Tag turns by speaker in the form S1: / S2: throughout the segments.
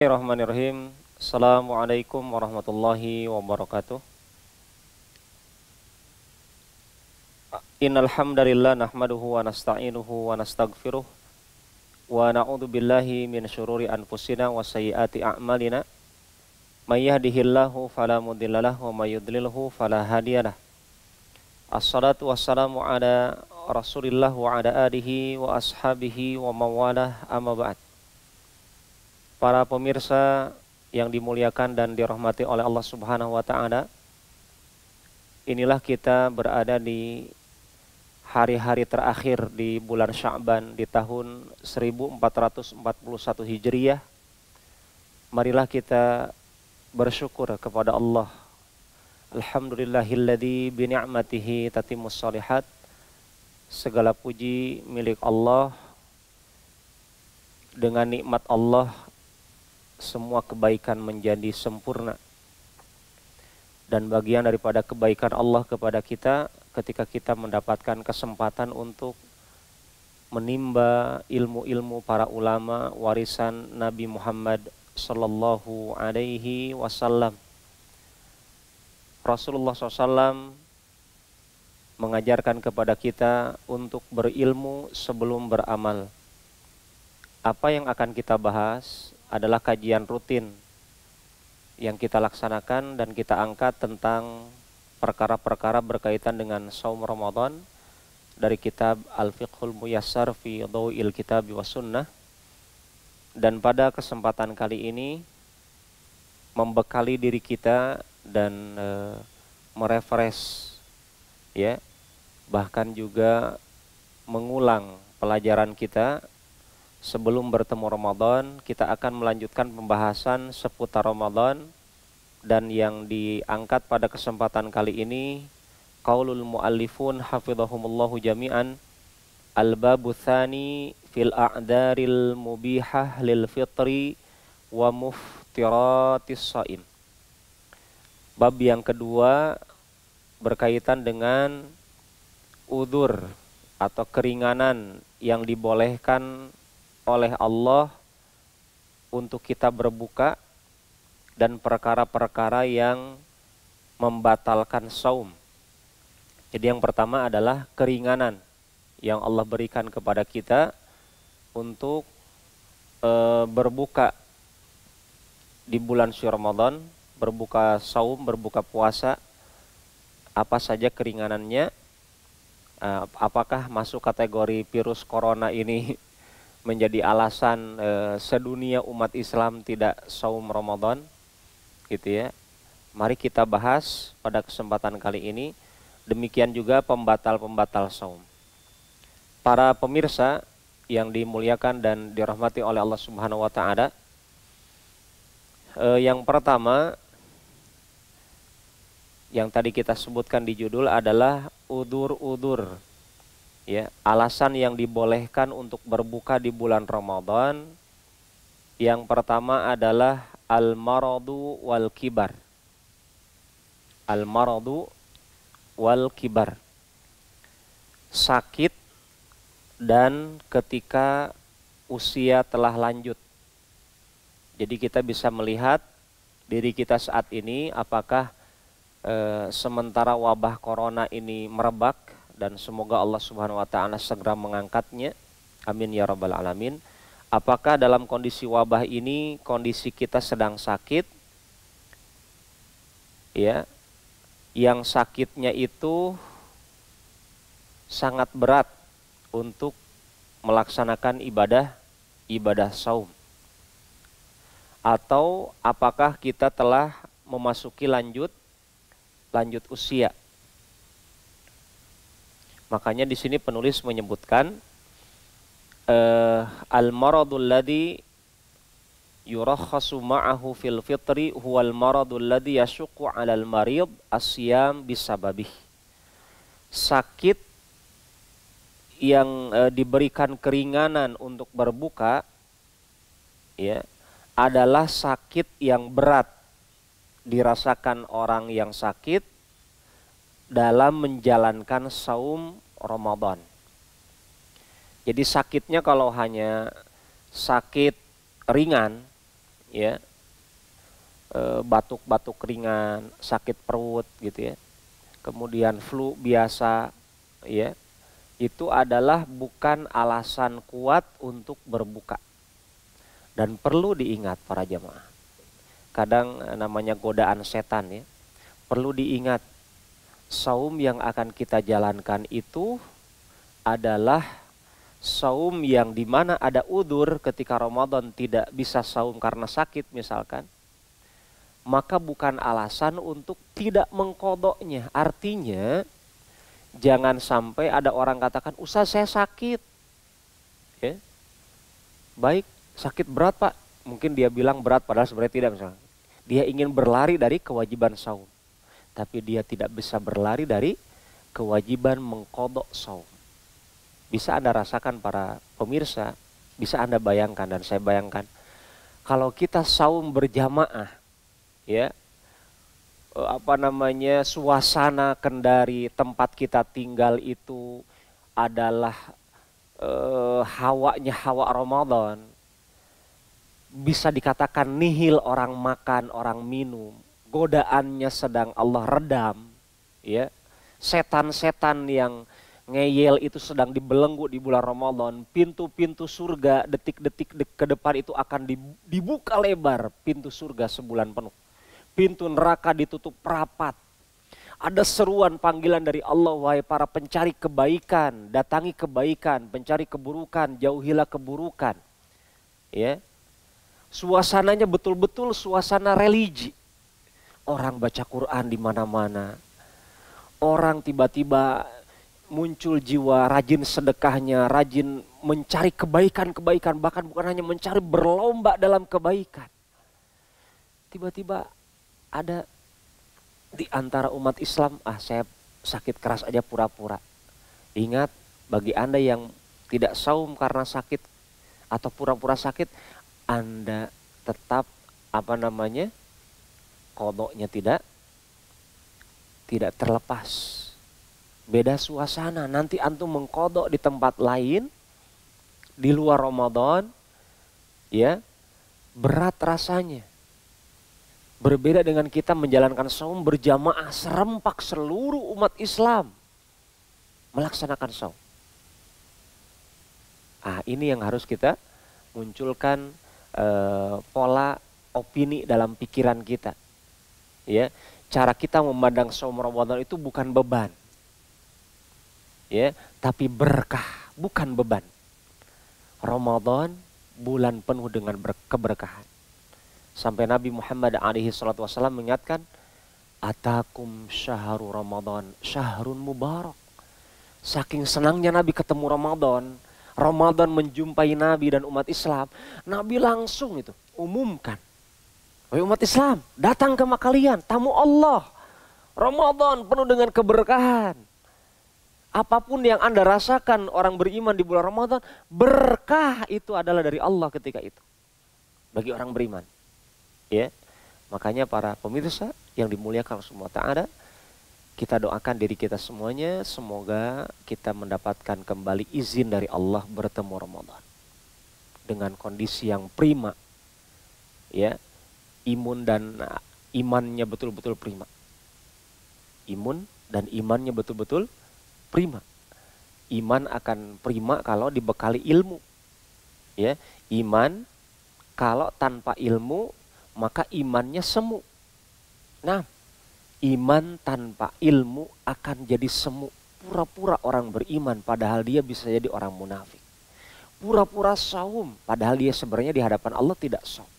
S1: Bismillahirrahmanirrahim. Assalamualaikum warahmatullahi wabarakatuh. Innal hamdalillah nahmaduhu wa nasta'inuhu wa nastaghfiruh wa na'udzu billahi min syururi anfusina wa sayyiati a'malina. May yahdihillahu fala mudhillalah wa may yudlilhu fala hadiyalah. Assalatu wassalamu ala Rasulillah wa ala alihi wa ashabihi wa mawalah, amma ba'd. Para pemirsa yang dimuliakan dan dirahmati oleh Allah Subhanahu wa taala, inilah kita berada di hari-hari terakhir di bulan Sya'ban di tahun 1441 Hijriah. Marilah kita bersyukur kepada Allah. Alhamdulillahilladzi bi ni'matihi tatimmus shalihat. Segala puji milik Allah. Dengan nikmat Allah semua kebaikan menjadi sempurna. Dan bagian daripada kebaikan Allah kepada kita ketika kita mendapatkan kesempatan untuk menimba ilmu-ilmu para ulama warisan Nabi Muhammad sallallahu alaihi wasallam. Rasulullah SAW mengajarkan kepada kita untuk berilmu sebelum beramal. Apa yang akan kita bahas adalah kajian rutin yang kita laksanakan dan kita angkat tentang perkara-perkara berkaitan dengan saum Ramadan dari kitab Al-Fiqhul Muyassar fi Dhau'il Kitab wa Sunnah. Dan pada kesempatan kali ini membekali diri kita dan merefresh, ya, bahkan juga mengulang pelajaran kita sebelum bertemu Ramadan. Kita akan melanjutkan pembahasan seputar Ramadan, dan yang diangkat pada kesempatan kali ini qaulul muallifun hafizahumullahu jami'an, al-babu tsani fil a'daril mubihah lil fitri wa muftiratis shaim. Bab yang kedua berkaitan dengan udzur atau keringanan yang dibolehkan oleh Allah untuk kita berbuka dan perkara-perkara yang membatalkan saum. Jadi yang pertama adalah keringanan yang Allah berikan kepada kita untuk berbuka di bulan suci Ramadan, berbuka saum, berbuka puasa. Apa saja keringanannya? Apakah masuk kategori virus corona ini menjadi alasan sedunia umat Islam tidak saum Ramadan, gitu ya? Mari kita bahas pada kesempatan kali ini. Demikian juga pembatal-pembatal saum. Para pemirsa yang dimuliakan dan dirahmati oleh Allah Subhanahu wa taala, yang pertama yang tadi kita sebutkan di judul adalah udzur-udzur, ya, alasan yang dibolehkan untuk berbuka di bulan Ramadan. Yang pertama adalah al-maradu wal kibar. Al-maradu wal kibar, sakit dan ketika usia telah lanjut. Jadi kita bisa melihat diri kita saat ini, apakah sementara wabah corona ini merebak, dan semoga Allah Subhanahu wa taala segera mengangkatnya, amin ya rabbal alamin. Apakah dalam kondisi wabah ini kondisi kita sedang sakit, ya, yang sakitnya itu sangat berat untuk melaksanakan ibadah saum, atau apakah kita telah memasuki lanjut usia. Makanya di sini penulis menyebutkan al-maradul ladzi yurakhasu ma'ahu fil fitri huwal maradul ladzi yashuqqu 'alal marid as-siyam bisababih. Sakit yang diberikan keringanan untuk berbuka, ya, adalah sakit yang berat dirasakan orang yang sakit dalam menjalankan saum Ramadan. Jadi sakitnya kalau hanya sakit ringan, ya, batuk-batuk ringan, sakit perut gitu ya, kemudian flu biasa, ya, itu adalah bukan alasan kuat untuk berbuka. Dan perlu diingat para jamaah, kadang namanya godaan setan ya, perlu diingat, saum yang akan kita jalankan itu adalah saum yang dimana ada udzur. Ketika Ramadan tidak bisa saum karena sakit misalkan, maka bukan alasan untuk tidak mengkodoknya. Artinya jangan sampai ada orang katakan, Ustaz saya sakit, ya, baik, sakit berat Pak, mungkin dia bilang berat padahal sebenarnya tidak misalnya. Dia ingin berlari dari kewajiban saum, tapi dia tidak bisa berlari dari kewajiban mengkodok saum. Bisa Anda rasakan para pemirsa, bisa Anda bayangkan dan saya bayangkan, kalau kita saum berjamaah, ya, suasana Kendari tempat kita tinggal itu adalah hawanya hawa Ramadan. Bisa dikatakan nihil orang makan, orang minum. Godaannya sedang Allah redam, ya. Setan-setan yang ngeyel itu sedang dibelenggu di bulan Ramadan. Pintu-pintu surga detik-detik ke depan itu akan dibuka lebar, pintu surga sebulan penuh. Pintu neraka ditutup rapat. Ada seruan panggilan dari Allah, wahai para pencari kebaikan, datangi kebaikan, pencari keburukan, jauhilah keburukan. Ya. Suasananya betul-betul suasana religi. Orang baca Quran di mana-mana. Orang tiba-tiba muncul jiwa rajin sedekahnya, rajin mencari kebaikan-kebaikan, bahkan bukan hanya mencari, berlomba dalam kebaikan. Tiba-tiba ada di antara umat Islam, saya sakit keras aja pura-pura. Ingat, bagi Anda yang tidak saum karena sakit atau pura-pura sakit, Anda tetap kodoknya tidak terlepas. Beda suasana, nanti antum mengkodok di tempat lain di luar Ramadan, ya, berat rasanya. Berbeda dengan kita menjalankan saum berjamaah serempak seluruh umat Islam melaksanakan saum. Ini yang harus kita munculkan, pola opini dalam pikiran kita. Ya, cara kita memandang saum Ramadan itu bukan beban. Ya, tapi berkah, bukan beban. Ramadan bulan penuh dengan keberkahan. Sampai Nabi Muhammad SAW mengingatkan, atakum syahrul Ramadan, syahrun mubarak. Saking senangnya Nabi ketemu Ramadan, Ramadan menjumpai Nabi dan umat Islam, Nabi langsung itu umumkan, wahai umat Islam, datang ke kalian, tamu Allah. Ramadan penuh dengan keberkahan. Apapun yang Anda rasakan orang beriman di bulan Ramadan, berkah itu adalah dari Allah ketika itu. Bagi orang beriman. Ya, makanya para pemirsa yang dimuliakan Allah Ta'ala, kita doakan diri kita semuanya, semoga kita mendapatkan kembali izin dari Allah bertemu Ramadan dengan kondisi yang prima, ya, imun dan imannya betul-betul prima, imun dan imannya betul-betul prima. Iman akan prima kalau dibekali ilmu, ya. Iman kalau tanpa ilmu maka imannya semu. Nah, iman tanpa ilmu akan jadi semu. Pura-pura orang beriman padahal dia bisa jadi orang munafik. Pura-pura saum padahal dia sebenarnya di hadapan Allah tidak saum.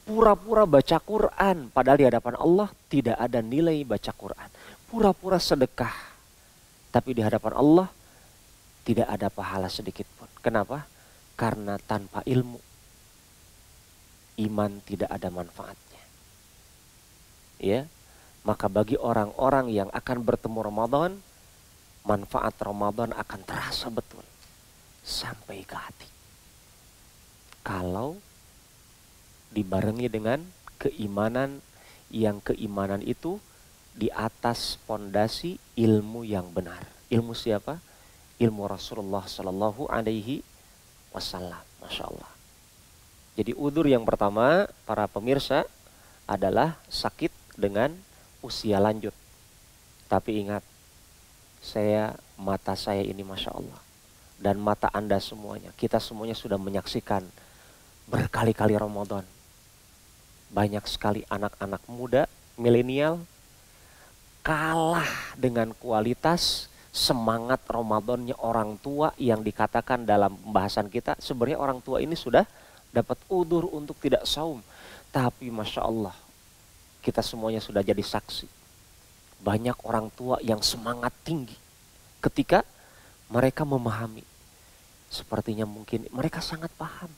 S1: Pura-pura baca Quran padahal di hadapan Allah tidak ada nilai baca Quran. Pura-pura sedekah tapi di hadapan Allah tidak ada pahala sedikit pun. Kenapa? Karena tanpa ilmu iman tidak ada manfaatnya. Ya. Maka bagi orang-orang yang akan bertemu Ramadan, manfaat Ramadan akan terasa betul sampai ke hati. Kalau dibarengi dengan keimanan, yang keimanan itu di atas pondasi ilmu yang benar. Ilmu siapa? Ilmu Rasulullah Sallallahu Alaihi Wasallam. Masya Allah. Jadi udzur yang pertama para pemirsa adalah sakit dengan usia lanjut. Tapi ingat, mata saya ini Masya Allah. Dan mata Anda semuanya, kita semuanya sudah menyaksikan berkali-kali Ramadan. Banyak sekali anak-anak muda, milenial, kalah dengan kualitas semangat Ramadannya orang tua yang dikatakan dalam pembahasan kita. Sebenarnya orang tua ini sudah dapat udzur untuk tidak saum. Tapi Masya Allah, kita semuanya sudah jadi saksi. Banyak orang tua yang semangat tinggi ketika mereka memahami. Sepertinya mungkin mereka sangat paham.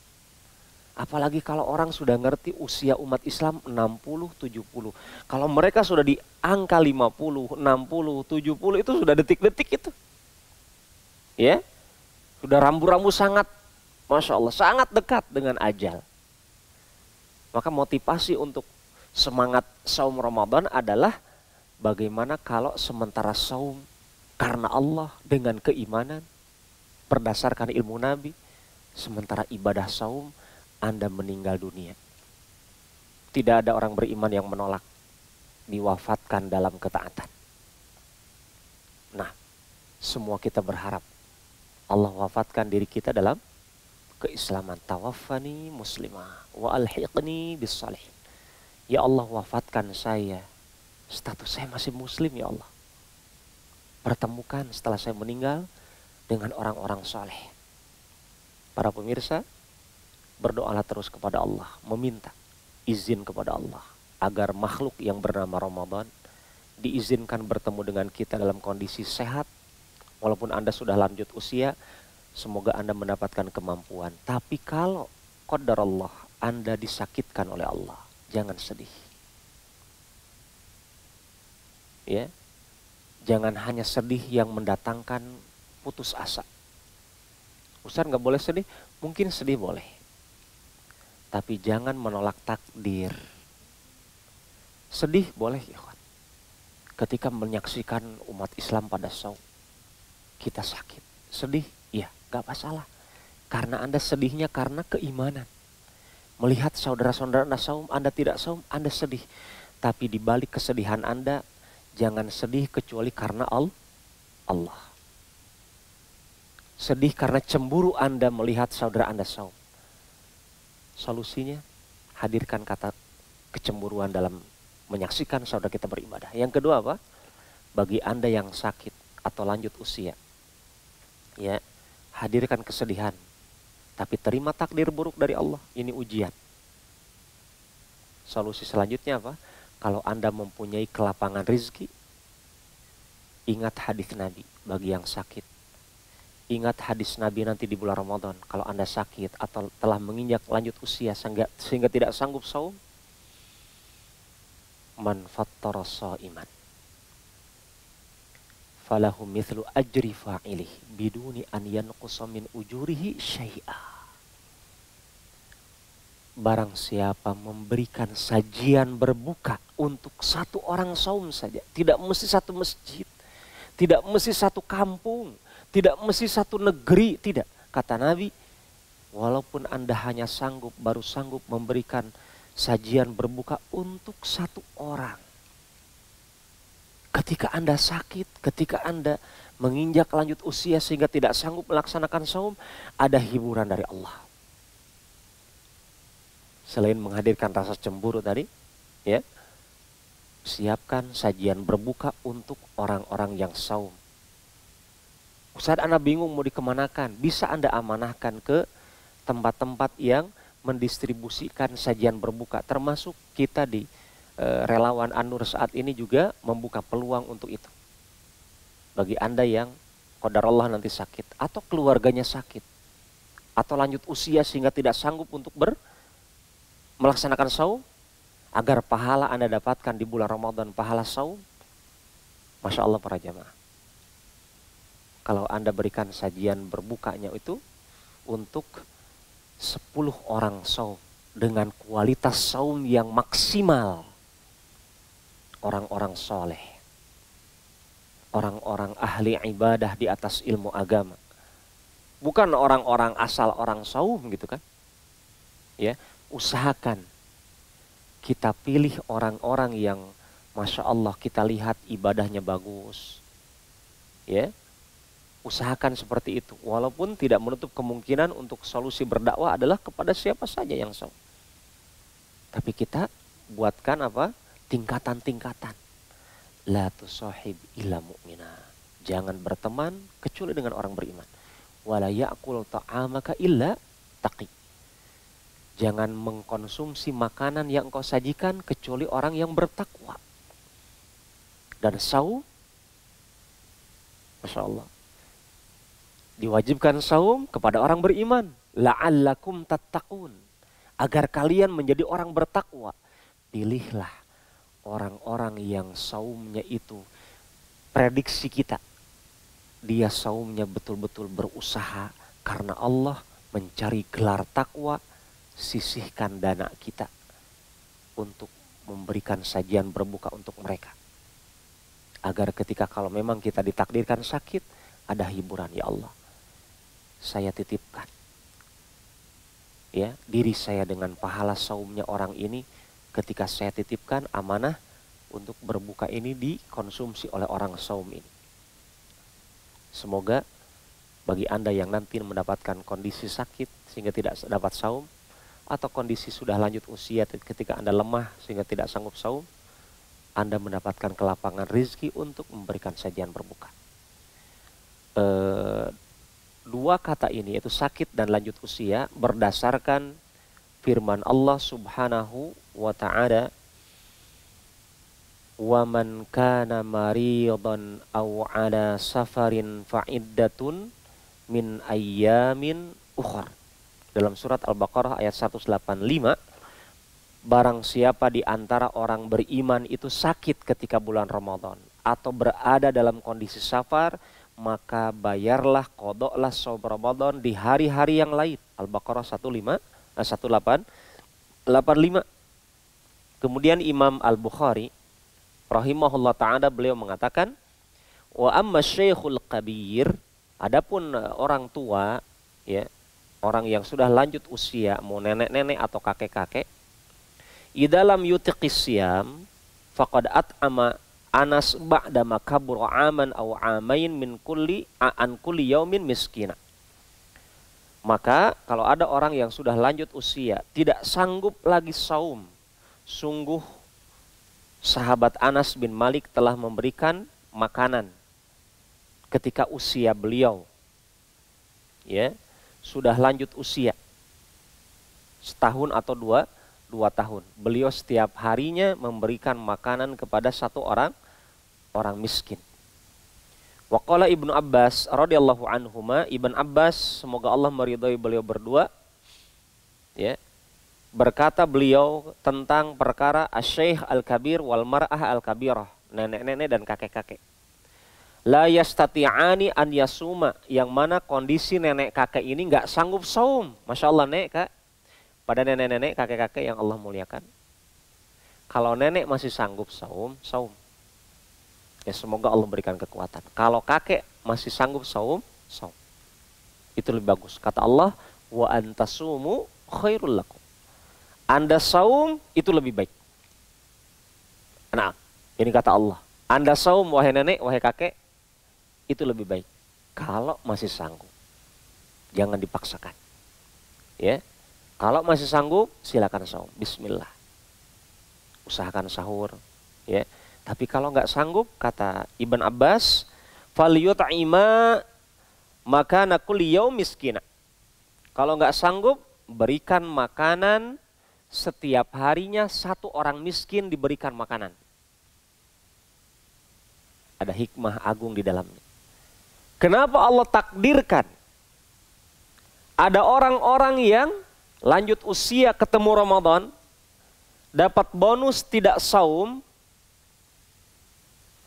S1: Apalagi kalau orang sudah ngerti usia umat Islam 60, 70. Kalau mereka sudah di angka 50, 60, 70 itu sudah detik-detik itu. Ya. Sudah rambu-rambu sangat, Masya Allah, sangat dekat dengan ajal. Maka motivasi untuk semangat saum Ramadan adalah bagaimana kalau sementara saum karena Allah dengan keimanan, berdasarkan ilmu Nabi, sementara ibadah saum Anda meninggal dunia. Tidak ada orang beriman yang menolak diwafatkan dalam ketaatan. Nah, semua kita berharap Allah wafatkan diri kita dalam keislaman. Tawaffani muslimah wa alhiqni bis salihin. Ya Allah, wafatkan saya, status saya masih muslim ya Allah. Pertemukan setelah saya meninggal dengan orang-orang soleh. Para pemirsa, berdoalah terus kepada Allah, meminta izin kepada Allah agar makhluk yang bernama Ramadan diizinkan bertemu dengan kita dalam kondisi sehat. Walaupun Anda sudah lanjut usia, semoga Anda mendapatkan kemampuan. Tapi kalau qadarullah Anda disakitkan oleh Allah, jangan sedih. Ya. Jangan hanya sedih yang mendatangkan putus asa. Ustaz nggak boleh sedih, mungkin sedih boleh. Tapi jangan menolak takdir. Sedih boleh ya. Ketika menyaksikan umat Islam pada saum, kita sakit. Sedih, ya nggak masalah. Karena Anda sedihnya karena keimanan. Melihat saudara-saudara Anda saum, Anda tidak saum, Anda sedih. Tapi di balik kesedihan Anda, jangan sedih kecuali karena Allah. Sedih karena cemburu Anda melihat saudara Anda saum. Solusinya, hadirkan kata kecemburuan dalam menyaksikan saudara kita beribadah. Yang kedua apa? Bagi Anda yang sakit atau lanjut usia, ya, hadirkan kesedihan. Tapi terima takdir buruk dari Allah. Ini ujian. Solusi selanjutnya apa? Kalau Anda mempunyai kelapangan rizki, ingat hadis Nabi bagi yang sakit. Ingat hadis Nabi nanti di bulan Ramadan. Kalau Anda sakit atau telah menginjak lanjut usia sehingga tidak sanggup saum, man fattara sha'iman falahu mithlu ajri fa'ilih biduni an yanqusa min ujurihi syai'a. Barang siapa memberikan sajian berbuka untuk satu orang saum saja, tidak mesti satu masjid, tidak mesti satu kampung, tidak mesti satu negeri, tidak. Kata Nabi, walaupun Anda hanya baru sanggup memberikan sajian berbuka untuk satu orang. Ketika Anda sakit, ketika Anda menginjak lanjut usia sehingga tidak sanggup melaksanakan saum, ada hiburan dari Allah. Selain menghadirkan rasa cemburu tadi, ya, siapkan sajian berbuka untuk orang-orang yang saum. Ustaz, Anda bingung mau dikemanakan, bisa Anda amanahkan ke tempat-tempat yang mendistribusikan sajian berbuka. Termasuk kita di relawan An-Nur saat ini juga membuka peluang untuk itu. Bagi Anda yang qadarullah nanti sakit, atau keluarganya sakit, atau lanjut usia sehingga tidak sanggup untuk melaksanakan saum, agar pahala Anda dapatkan di bulan Ramadan, pahala saum. Masya Allah para jamaah. Kalau Anda berikan sajian berbukanya itu untuk 10 orang saum dengan kualitas saum yang maksimal. Orang-orang soleh, orang-orang ahli ibadah di atas ilmu agama. Bukan orang-orang asal orang saum gitu kan. Ya, usahakan kita pilih orang-orang yang Masya Allah kita lihat ibadahnya bagus. Ya, usahakan seperti itu. Walaupun tidak menutup kemungkinan untuk solusi berdakwah adalah kepada siapa saja yang saum. Tapi kita buatkan apa? Tingkatan-tingkatan. La tusahib illa mu'mina. Jangan berteman kecuali dengan orang beriman. Wala ya'kul ta'amaka illa taqi. Jangan mengkonsumsi makanan yang engkau sajikan kecuali orang yang bertakwa. Dan saum, Masya Allah, diwajibkan saum kepada orang beriman. La'allakum tattaqun. Agar kalian menjadi orang bertakwa. Pilihlah orang-orang yang saumnya itu, prediksi kita, dia saumnya betul-betul berusaha karena Allah, mencari gelar takwa. Sisihkan dana kita untuk memberikan sajian berbuka untuk mereka. Agar ketika kalau memang kita ditakdirkan sakit, ada hiburan. Ya Allah, saya titipkan ya diri saya dengan pahala saumnya orang ini, ketika saya titipkan amanah untuk berbuka ini dikonsumsi oleh orang saum ini. Semoga bagi Anda yang nanti mendapatkan kondisi sakit sehingga tidak dapat saum, atau kondisi sudah lanjut usia ketika Anda lemah sehingga tidak sanggup saum, Anda mendapatkan kelapangan rizki untuk memberikan sajian berbuka. Dua kata ini yaitu sakit dan lanjut usia berdasarkan firman Allah Subhanahu wa ta'ala, wa man kana maridan aw ala safarin fa'iddatun min ayyamin ukhar. Dalam surat Al-Baqarah ayat 185, barang siapa di antara orang beriman itu sakit ketika bulan Ramadan atau berada dalam kondisi safar, maka bayarlah, qodoklah saum Ramadan di hari-hari yang lain. Al-Baqarah 1885. Kemudian Imam Al-Bukhari rahimahullah ta'ala beliau mengatakan, wa amma syekhul kabir, adapun orang tua, ya, orang yang sudah lanjut usia, mau nenek-nenek atau kakek-kakek, idalam yutiqis siyam faqad at'ama Anas ba'da makabur aman aw amain min kulli yaumin miskina. Maka kalau ada orang yang sudah lanjut usia, tidak sanggup lagi saum, sungguh sahabat Anas bin Malik telah memberikan makanan ketika usia beliau, ya, sudah lanjut usia setahun atau dua tahun. Beliau setiap harinya memberikan makanan kepada satu orang miskin. Waqala Ibnu Abbas radhiyallahu anhuma, Ibn Abbas semoga Allah meridhai beliau berdua, ya, berkata beliau tentang perkara asy-syekh al-kabir wal mar'ah al-kabirah, nenek-nenek dan kakek-kakek. La yastati'ani an yasuma, yang mana kondisi nenek kakek ini nggak sanggup saum. Masya Allah, nek kak, pada nenek-nenek kakek-kakek yang Allah muliakan, kalau nenek masih sanggup saum, ya semoga Allah berikan kekuatan. Kalau kakek masih sanggup saum, itu lebih bagus. Kata Allah, wa antasumu khairul lakum. Anda saum itu lebih baik. Nah, ini kata Allah. Anda saum wahai nenek, wahai kakek, itu lebih baik. Kalau masih sanggup, jangan dipaksakan. Ya, kalau masih sanggup, silakan saum. Bismillah. Usahakan sahur. Ya. Tapi kalau nggak sanggup, kata Ibn Abbas, falyut'ima makana kulli yaum miskina. Kalau nggak sanggup, berikan makanan setiap harinya, satu orang miskin diberikan makanan. Ada hikmah agung di dalamnya. Kenapa Allah takdirkan ada orang-orang yang lanjut usia ketemu Ramadan, dapat bonus tidak saum?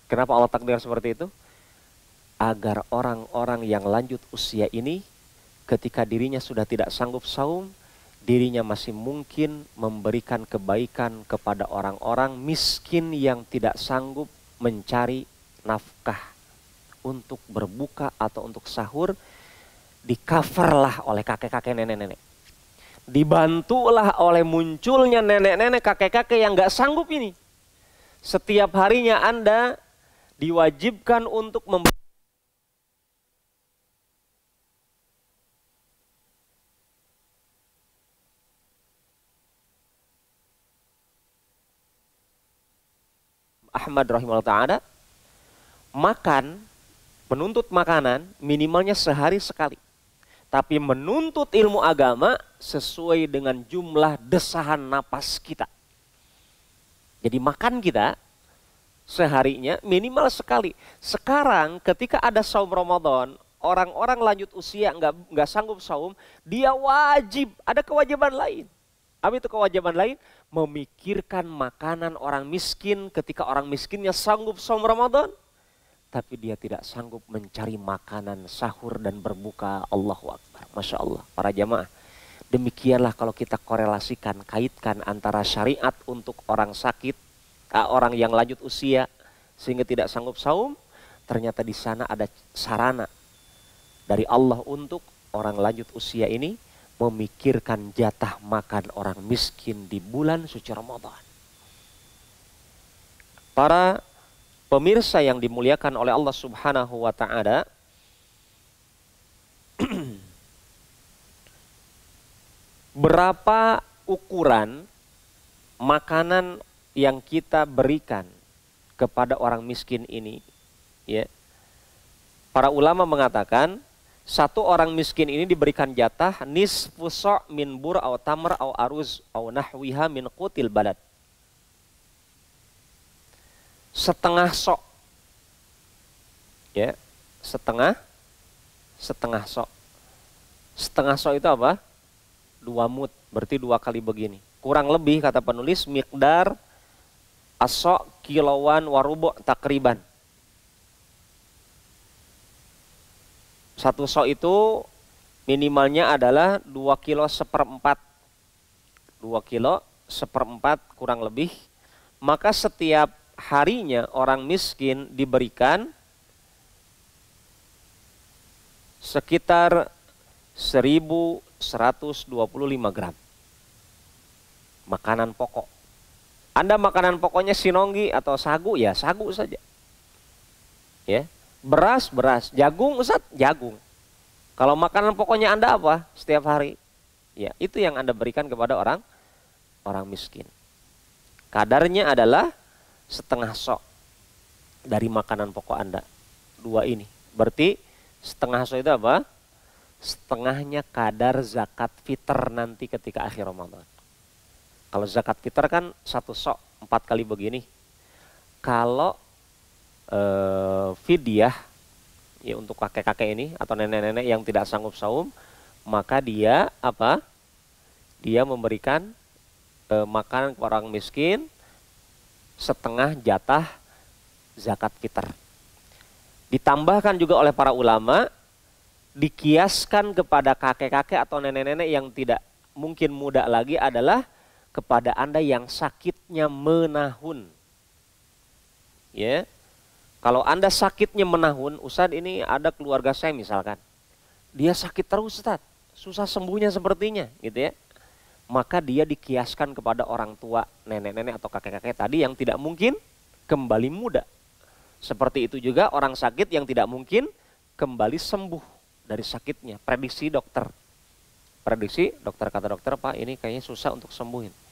S1: Kenapa Allah takdir seperti itu? Agar orang-orang yang lanjut usia ini, ketika dirinya sudah tidak sanggup saum, dirinya masih mungkin memberikan kebaikan kepada orang-orang miskin yang tidak sanggup mencari nafkah untuk berbuka atau untuk sahur, di coverlah oleh kakek-kakek nenek-nenek. Dibantulah oleh munculnya nenek-nenek, kakek-kakek yang nggak sanggup ini. Setiap harinya Anda diwajibkan untuk Ahmad rahimahullah ta'ala makan, menuntut makanan minimalnya sehari sekali. Tapi menuntut ilmu agama sesuai dengan jumlah desahan napas kita. Jadi makan kita seharinya minimal sekali. Sekarang ketika ada saum Ramadan, orang-orang lanjut usia nggak sanggup saum, dia wajib, ada kewajiban lain. Apa itu kewajiban lain? Memikirkan makanan orang miskin ketika orang miskinnya sanggup saum Ramadan. Tapi dia tidak sanggup mencari makanan sahur dan berbuka. Allahu Akbar. Masya Allah. Para jamaah. Demikianlah kalau kita korelasikan, kaitkan antara syariat untuk orang sakit, orang yang lanjut usia sehingga tidak sanggup saum. Ternyata di sana ada sarana dari Allah untuk orang lanjut usia ini memikirkan jatah makan orang miskin di bulan suci Ramadan. Para pemirsa yang dimuliakan oleh Allah Subhanahu wa ta'ala, berapa ukuran makanan yang kita berikan kepada orang miskin ini? Ya. Para ulama mengatakan, satu orang miskin ini diberikan jatah nisfu so' min bur au tamr au aruz au nahwiha min qutil balad. Setengah sok, ya, setengah sok. Setengah sok itu apa? 2 mud, berarti 2 kali begini. Kurang lebih kata penulis miqdar as-sok kilowan warubo takriban. 1 sok itu minimalnya adalah 2 kilo seperempat. 2 kilo seperempat kurang lebih. Maka setiap harinya orang miskin diberikan sekitar 1125 gram makanan pokok. Anda makanan pokoknya sinonggi atau sagu, ya sagu saja. Ya, beras, jagung, Ustaz, jagung. Kalau makanan pokoknya Anda apa setiap hari? Ya, itu yang Anda berikan kepada orang miskin. Kadarnya adalah setengah sok dari makanan pokok Anda. 2 ini. Berarti setengah sok itu apa? Setengahnya kadar zakat fitr nanti ketika akhir Ramadan. Kalau zakat fitr kan 1 sok 4 kali begini. Kalau fidyah ya untuk kakek-kakek ini atau nenek-nenek yang tidak sanggup saum, maka dia apa? Dia memberikan makanan kepada orang miskin setengah jatah zakat fitr. Ditambahkan juga oleh para ulama, dikiaskan kepada kakek-kakek atau nenek-nenek yang tidak mungkin muda lagi adalah kepada Anda yang sakitnya menahun. Ya. Kalau Anda sakitnya menahun, Ustaz, ini ada keluarga saya misalkan. Dia sakit terus, Ustaz. Susah sembuhnya sepertinya, gitu ya. Maka dia dikiaskan kepada orang tua, nenek-nenek atau kakek-kakek tadi yang tidak mungkin kembali muda. Seperti itu juga orang sakit yang tidak mungkin kembali sembuh dari sakitnya. Prediksi dokter. Prediksi dokter, kata dokter, Pak, ini kayaknya susah untuk sembuhin.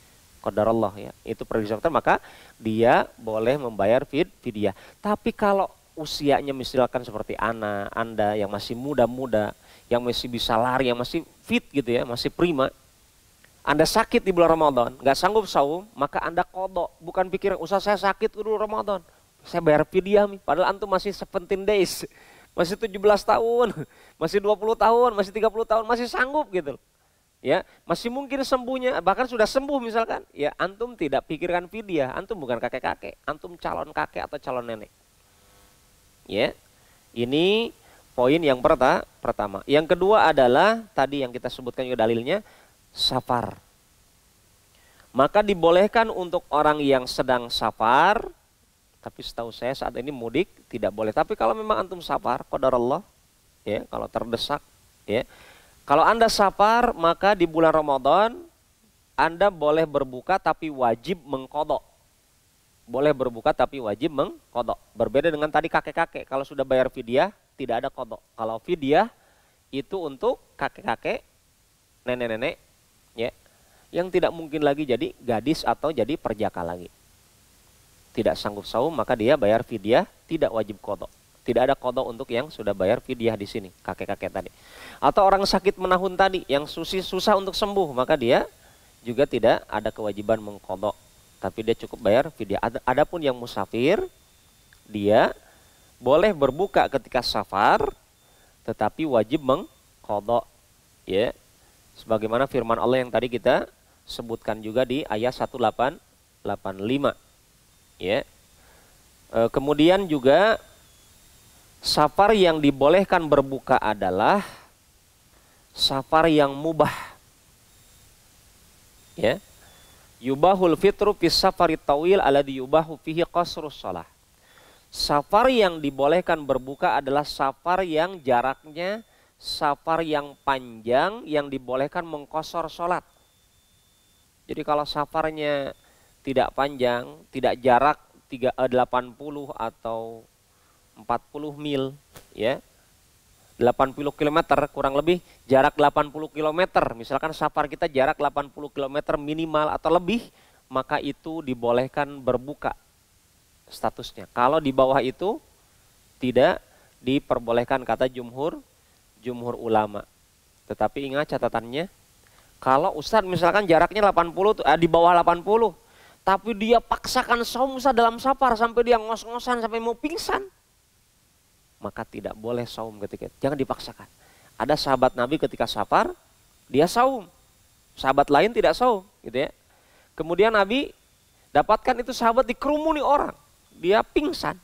S1: Qadarullah ya. Itu prediksi dokter, maka dia boleh membayar fidyah. Tapi kalau usianya misalkan seperti Anda yang masih muda-muda, yang masih bisa lari, yang masih fit gitu ya, masih prima. Anda sakit di bulan Ramadan, nggak sanggup saum, maka Anda qadha. Bukan pikiran, usah saya sakit dulu Ramadan, saya bayar fidyah nih. Padahal antum masih 17 days, masih 17 tahun, masih 20 tahun, masih 30 tahun, masih sanggup gitu. Ya, masih mungkin sembuhnya, bahkan sudah sembuh misalkan. Ya, antum tidak pikirkan fidyah, antum bukan kakek-kakek, antum calon kakek atau calon nenek. Ya, ini poin yang pertama. Yang kedua adalah tadi yang kita sebutkan juga dalilnya, safar. Maka dibolehkan untuk orang yang sedang safar, tapi setahu saya saat ini mudik tidak boleh. Tapi kalau memang antum safar, qadarullah, ya, kalau terdesak, ya, Kalau Anda safar, maka di bulan Ramadan Anda boleh berbuka tapi wajib mengqadha. Boleh berbuka tapi wajib mengqadha. Berbeda dengan tadi kakek-kakek. Kalau sudah bayar fidyah, tidak ada qadha. Kalau fidyah itu untuk kakek-kakek, nenek-nenek, ya, yang tidak mungkin lagi jadi gadis atau jadi perjaka lagi. Tidak sanggup saum, maka dia bayar fidyah, tidak wajib qadha. Tidak ada qadha untuk yang sudah bayar fidyah di sini, kakek-kakek tadi. Atau orang sakit menahun tadi, yang susah untuk sembuh, maka dia juga tidak ada kewajiban mengqadha. Tapi dia cukup bayar fidyah. Adapun yang musafir, dia boleh berbuka ketika safar, tetapi wajib mengqadha. Ya, sebagaimana firman Allah yang tadi kita sebutkan juga di ayat 1885. Ya. Kemudian juga safar yang dibolehkan berbuka adalah safar yang mubah. Ya. Yubahul fitru fis safari tawil alladhi yubahu fihi qasrus shalah. Safar yang dibolehkan berbuka adalah safar yang jaraknya safar yang panjang yang dibolehkan mengqasar salat. Jadi kalau safarnya tidak panjang, tidak jarak 80 atau 40 mil, ya, 80 km kurang lebih, jarak 80 km, misalkan safar kita jarak 80 km minimal atau lebih, maka itu dibolehkan berbuka statusnya. Kalau di bawah itu tidak diperbolehkan kata jumhur ulama. Tetapi ingat catatannya, kalau Ustadz misalkan jaraknya 80 di bawah 80, tapi dia paksakan saum Ustadz dalam safar sampai dia ngos-ngosan sampai mau pingsan, maka tidak boleh saum ketika itu. Jangan dipaksakan. Ada sahabat Nabi ketika safar, dia saum. Sahabat lain tidak saum, gitu ya. Kemudian Nabi dapatkan itu sahabat dikerumuni orang, dia pingsan.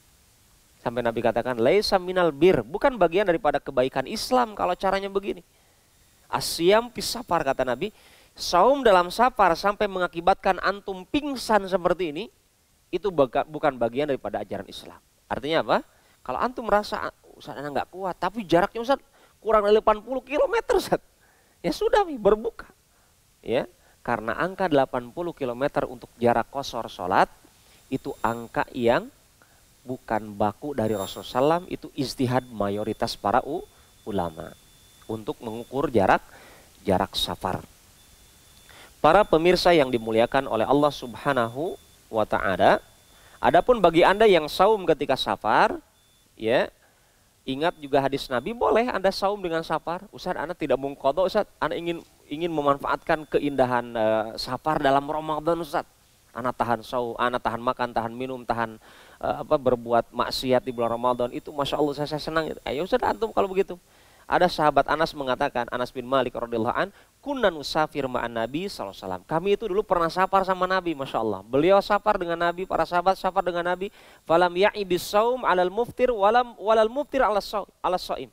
S1: Sampai Nabi katakan, laisa minal bir, bukan bagian daripada kebaikan Islam kalau caranya begini. Asyam fis safar, kata Nabi, saum dalam safar sampai mengakibatkan antum pingsan seperti ini, itu bukan bagian daripada ajaran Islam. Artinya apa? Kalau antum merasa Ustaz anak nggak kuat, tapi jaraknya Ustaz kurang dari 80 km, Ustaz, ya sudah berbuka. Ya, karena angka 80 km untuk jarak qasar salat itu angka yang bukan baku dari Rasulullah SAW, itu ijtihad mayoritas para ulama untuk mengukur jarak safar. Para pemirsa yang dimuliakan oleh Allah Subhanahu wa Ta'ala, adapun bagi Anda yang saum ketika safar, ya, ingat juga hadis Nabi, boleh Anda saum dengan safar. Ustaz, Anda tidak mau qadha, Ustaz, Anda ingin memanfaatkan keindahan safar dalam Ramadan, Ustaz. Anda tahan saum, Anda tahan makan, tahan minum, tahan berbuat maksiat di bulan Ramadan, itu Masya Allah saya senang. Ayo Ustaz, antum kalau begitu. Ada sahabat Anas mengatakan, Anas bin Malik radhiyallahu an, kunna nusafir ma'an Nabi sallallahu alaihi wasallam. Kami itu dulu pernah safar sama Nabi, Masya Allah. Beliau safar dengan Nabi, para sahabat safar dengan Nabi. Falam ya'ibis saum alal muftir walal muftir ala shaim.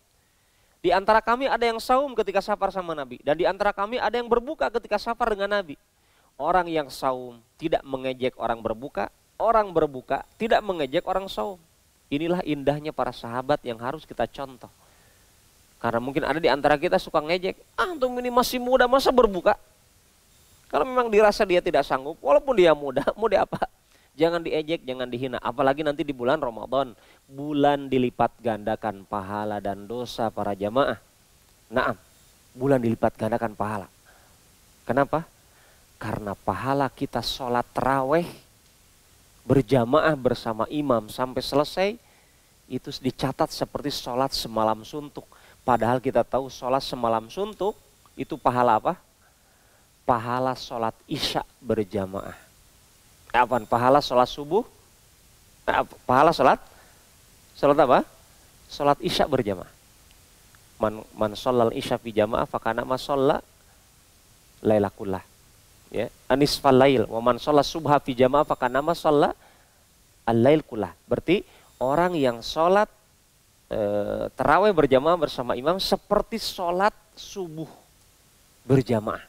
S1: Di antara kami ada yang saum ketika safar sama Nabi, dan di antara kami ada yang berbuka ketika safar dengan Nabi. Orang yang saum tidak mengejek orang berbuka, orang berbuka tidak mengejek orang saum. Inilah indahnya para sahabat yang harus kita contoh. Karena mungkin ada di antara kita suka ngejek, antum ini masih muda masa berbuka? Kalau memang dirasa dia tidak sanggup, walaupun dia muda, mau dia apa? Jangan diejek, jangan dihina. Apalagi nanti di bulan Ramadan, bulan dilipat gandakan pahala dan dosa para jamaah. Naam, bulan dilipat gandakan pahala. Kenapa? Karena pahala kita sholat taraweh berjamaah bersama imam sampai selesai, itu dicatat seperti sholat semalam suntuk. Padahal kita tahu sholat semalam suntuk itu pahala apa? Pahala sholat isya berjamaah. Apaan? Pahala sholat subuh? Pahala sholat apa? Sholat isya berjamaah. Man sholal isya fi jamaah fakana ma sholla lailakullah. Ya, anisfal lail. Wa man sholat subha fi jamaah fakana ma sholla al-lail kullah. Berarti orang yang sholat tarawih berjamaah bersama imam seperti sholat subuh berjamaah.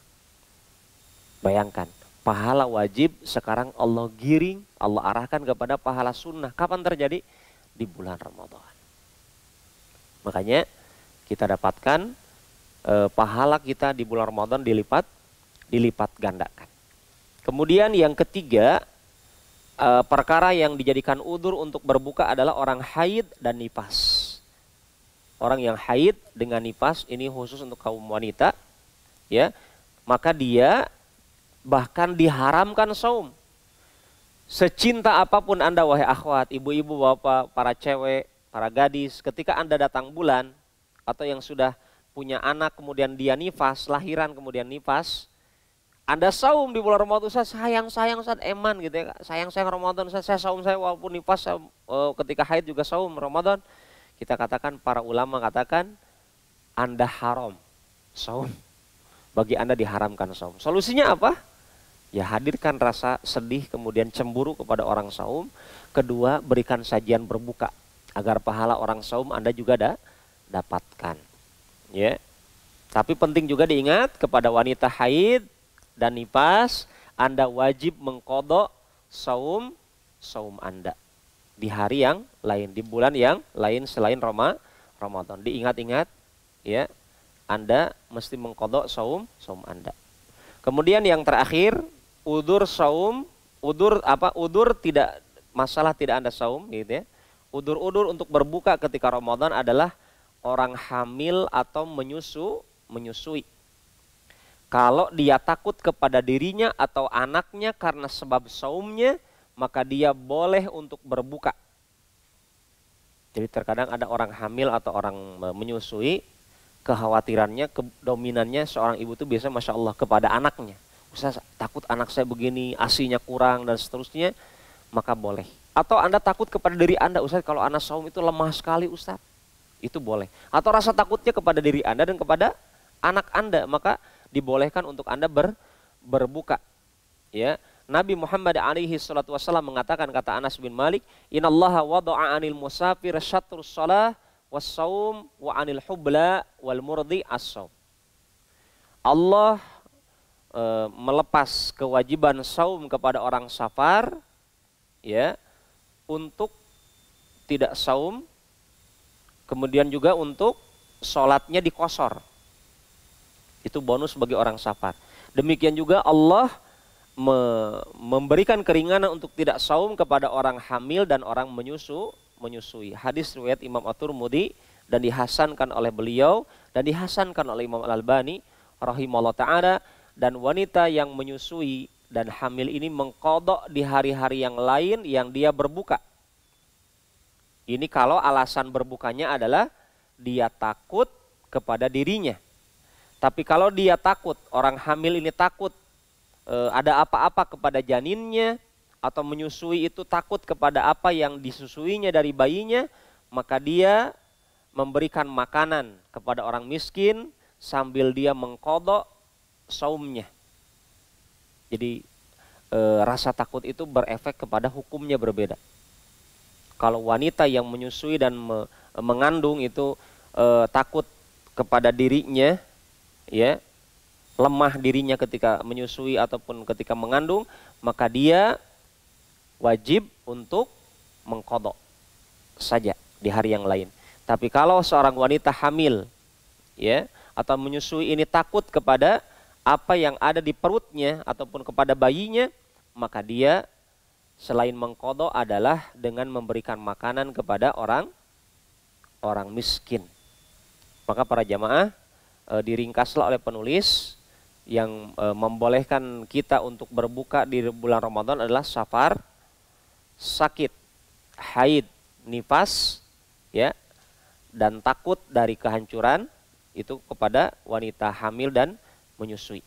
S1: Bayangkan, pahala wajib sekarang Allah giring, Allah arahkan kepada pahala sunnah. Kapan terjadi? Di bulan Ramadan. Makanya kita dapatkan pahala kita di bulan Ramadan dilipat gandakan. Kemudian yang ketiga, perkara yang dijadikan udzur untuk berbuka adalah orang haid dan nifas. Orang yang haid dengan nifas, ini khusus untuk kaum wanita, ya, maka dia bahkan diharamkan saum. Secinta apapun Anda wahai akhwat, ibu-ibu, bapak, para cewek, para gadis, ketika Anda datang bulan atau yang sudah punya anak kemudian dia nifas, lahiran kemudian nifas, Anda saum di bulan Ramadan, Ustaz, sayang Ustaz, eman gitu ya, sayang Ramadan, Ustaz, saya saum saya walaupun nifas, ketika haid juga saum Ramadan. Kita katakan, para ulama katakan, Anda haram saum. Bagi Anda diharamkan saum. Solusinya apa? Ya hadirkan rasa sedih kemudian cemburu kepada orang saum. Kedua, berikan sajian berbuka agar pahala orang saum Anda juga dapatkan. Ya. Tapi penting juga diingat kepada wanita haid dan nifas, Anda wajib mengqadha saum Anda di hari yang lain, di bulan yang lain selain Ramadan. Diingat-ingat ya, Anda mesti mengqadha saum Anda. Kemudian yang terakhir, udzur saum, udzur tidak masalah tidak Anda saum gitu ya. Udzur untuk berbuka ketika Ramadan adalah orang hamil atau menyusui. Kalau dia takut kepada dirinya atau anaknya karena sebab saumnya, maka dia boleh untuk berbuka. Jadi terkadang ada orang hamil atau orang menyusui, kekhawatirannya, dominannya seorang ibu itu biasa Masya Allah kepada anaknya. Ustaz, takut anak saya begini, asinya kurang dan seterusnya, maka boleh. Atau Anda takut kepada diri Anda, Ustaz, kalau anak saum itu lemah sekali Ustaz, itu boleh. Atau rasa takutnya kepada diri Anda dan kepada anak Anda, maka dibolehkan untuk Anda berbuka. Ya, Nabi Muhammad alaihi salatu wasallam mengatakan, kata Anas bin Malik, "Innallaha wada'a 'anil musafir syatrus shalah was-shaum wa 'anil hubla wal murdi as-shaum." Allah melepas kewajiban saum kepada orang safar, ya, untuk tidak saum, kemudian juga untuk sholatnya dikosor. Itu bonus bagi orang safar. Demikian juga Allah memberikan keringanan untuk tidak saum kepada orang hamil dan orang menyusui. Hadis riwayat Imam At-Tirmidzi dan dihasankan oleh beliau dan dihasankan oleh Imam Al-Albani rahimahullah ta'ala. Dan wanita yang menyusui dan hamil ini mengqadha di hari-hari yang lain yang dia berbuka. Ini kalau alasan berbukanya adalah dia takut kepada dirinya. Tapi kalau dia takut, orang hamil ini takut ada apa-apa kepada janinnya, atau menyusui itu takut kepada apa yang disusuinya dari bayinya, maka dia memberikan makanan kepada orang miskin sambil dia mengqadha saumnya. Jadi rasa takut itu berefek kepada hukumnya berbeda. Kalau wanita yang menyusui dan mengandung itu takut kepada dirinya, ya, lemah dirinya ketika menyusui ataupun ketika mengandung, maka dia wajib untuk mengqadha saja di hari yang lain. Tapi kalau seorang wanita hamil, ya, atau menyusui ini takut kepada apa yang ada di perutnya ataupun kepada bayinya, maka dia selain mengqadha adalah dengan memberikan makanan kepada orang miskin. Maka para jamaah, diringkaslah oleh penulis yang membolehkan kita untuk berbuka di bulan Ramadan adalah safar, sakit, haid, nifas, ya, dan takut dari kehancuran itu kepada wanita hamil dan menyusui.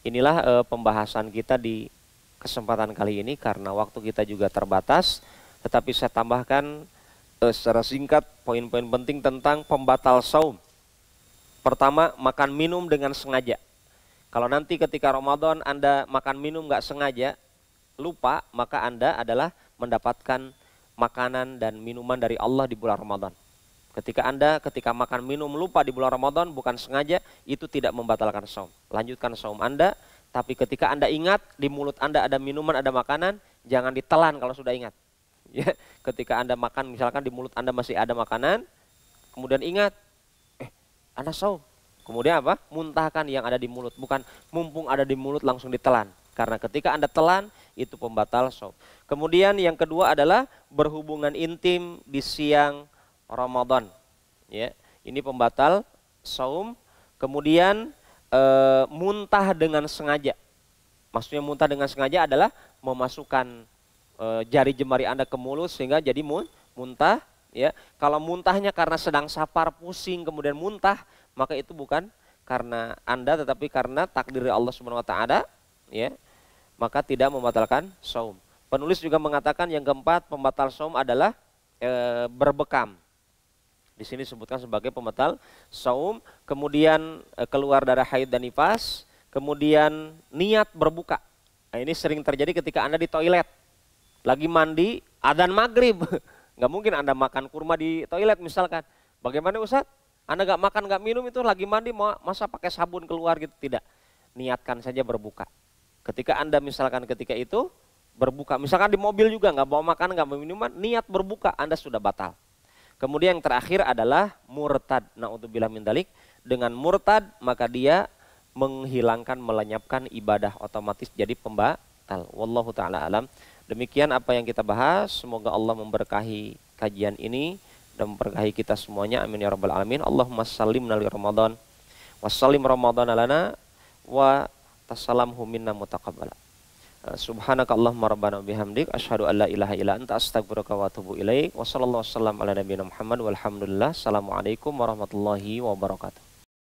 S1: Inilah pembahasan kita di kesempatan kali ini karena waktu kita juga terbatas, tetapi saya tambahkan secara singkat poin-poin penting tentang pembatal saum. Pertama, makan minum dengan sengaja. Kalau nanti ketika Ramadan Anda makan minum nggak sengaja, lupa, maka Anda adalah mendapatkan makanan dan minuman dari Allah di bulan Ramadan. Ketika makan minum lupa di bulan Ramadan bukan sengaja, itu tidak membatalkan saum. Lanjutkan saum Anda, tapi ketika Anda ingat di mulut Anda ada minuman, ada makanan, jangan ditelan kalau sudah ingat. Ya, ketika Anda makan, misalkan di mulut Anda masih ada makanan, kemudian ingat, Anda saum, Kemudian apa? Muntahkan yang ada di mulut. Bukan mumpung ada di mulut langsung ditelan. Karena ketika Anda telan, itu pembatal saum. Kemudian yang kedua adalah berhubungan intim di siang Ramadan. Ya, ini pembatal saum. Kemudian muntah dengan sengaja. Maksudnya muntah dengan sengaja adalah memasukkan jari jemari Anda ke mulut sehingga jadi muntah. Ya, kalau muntahnya karena sedang sapar, pusing, kemudian muntah, maka itu bukan karena Anda, tetapi karena takdir Allah Subhanahu Wa Taala. Ya, maka tidak membatalkan saum. Penulis juga mengatakan yang keempat pembatal saum adalah berbekam. Di sini disebutkan sebagai pembatal saum. Kemudian keluar darah haid dan nifas. Kemudian niat berbuka. Nah, ini sering terjadi ketika Anda di toilet, lagi mandi, adzan maghrib. Nggak mungkin Anda makan kurma di toilet misalkan. Bagaimana Ustaz? Anda nggak makan, nggak minum itu lagi mandi, masa pakai sabun keluar gitu? Tidak. Niatkan saja berbuka. Ketika Anda misalkan ketika itu berbuka, misalkan di mobil juga nggak bawa makan, nggak bawa minuman, niat berbuka, Anda sudah batal. Kemudian yang terakhir adalah murtad. Na'udzubillah min dzalik. Dengan murtad maka dia menghilangkan, melenyapkan ibadah, otomatis jadi pembatal. Wallahu ta'ala alam. Demikian apa yang kita bahas. Semoga Allah memberkahi kajian ini dan memberkahi kita semuanya. Amin ya rabbal alamin. Allahumma sallimna li Ramadan. Wassalim Ramadan alana wa tasalamhu minna mutaqabbala. Subhanaka Allahumma rabbana bihamdik asyhadu an la ilaha illa anta astaghfiruka wa atubu ilaik. Wassallallahu wasallam ala nabiyina Muhammad walhamdulillah. Assalamualaikum warahmatullahi wabarakatuh.